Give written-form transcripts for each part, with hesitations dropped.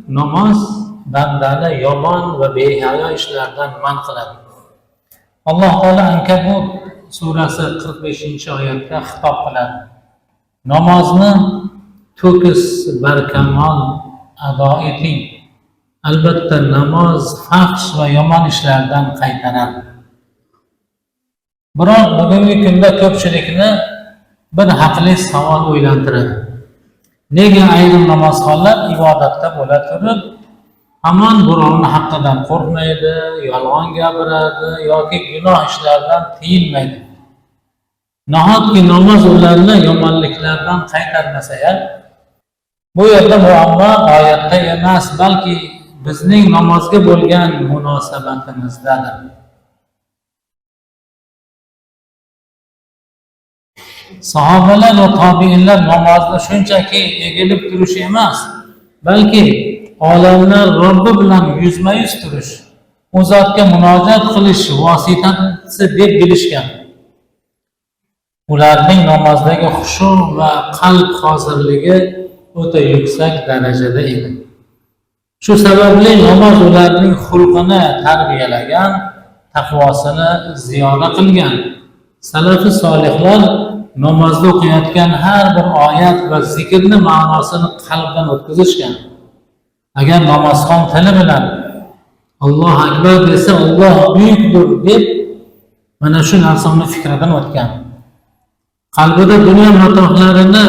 namoz bandani yomon va behayo ishlardan man qiladi. Alloh taolo Ankabut surasi 45-oyatda xitob qiladi. Namozni to'kis barkamol ado eting. Albatta namoz fahsh va yomon ishlardan qaytaradi. Biroq bugungi kunda ko'pchilikni bir haqli savol o'ylantiradi. Nega ayrim namozxonlar ibodatda bo'la turib, hamon birovni haqqidan qo'rqmaydi, yolg'on gapiradi yoki gunoh ishlardan tiyilmaydi? Nahotki namoz ularni yomonliklardan qaytarmasa-ya? Bu yerda muammo oyatda emas, balki bizning namozga bo'lgan munosabatimizdadir. Sahobalar va tobiinlar namozni shunchaki egilib turish emas, balki olamlar Robbi bilan yuzma-yuz turish, u zotga munojat qilish vositasi deb bilishgan. Ularning namozdagi xushu va qalb hozirligi o'ta yuksak darajada edi. Shu sababli namoz ularning xulqini tarbiyalagan, taqvosini ziyoda qilgan. Salafi solihlar namozda o'qiyotgan har bir oyat va zikrni ma'nosini qalbdan o'tkazishgan. Agar namozxon tili bilan Alloh akbar desa, Alloh buyukdir deb mana shu narsani fikridan o'tgan. Qalbida dunyo matohlarini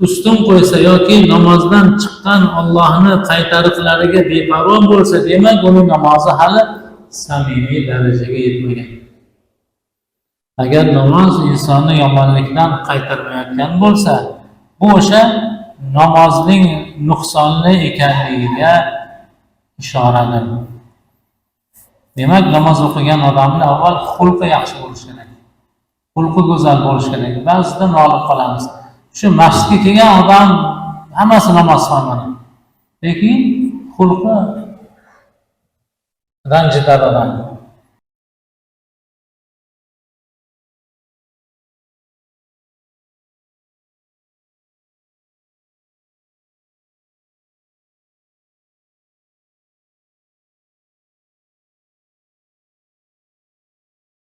ustun qo'ysa yoki namozdan chiqqan Allohni qaytariqlariga beparvo bo'lsa, demak uning namozi hali samimiy darajaga yetmagan. Agar namoz insonni yomonlikdan qaytarmayotgan bo'lsa, bu o'sha namozning nuqsonli ekanligiga ishoradir. Demak, namoz o'qigan odamning avval xulqi yaxshi bo'lishi kerak. Xulqi go'zal bo'lishi kerak. Ba'zida nolib qolamiz. Shu masjidga kelgan odam hammasi namoz qiladi. Lekin xulqi ranjidar odam.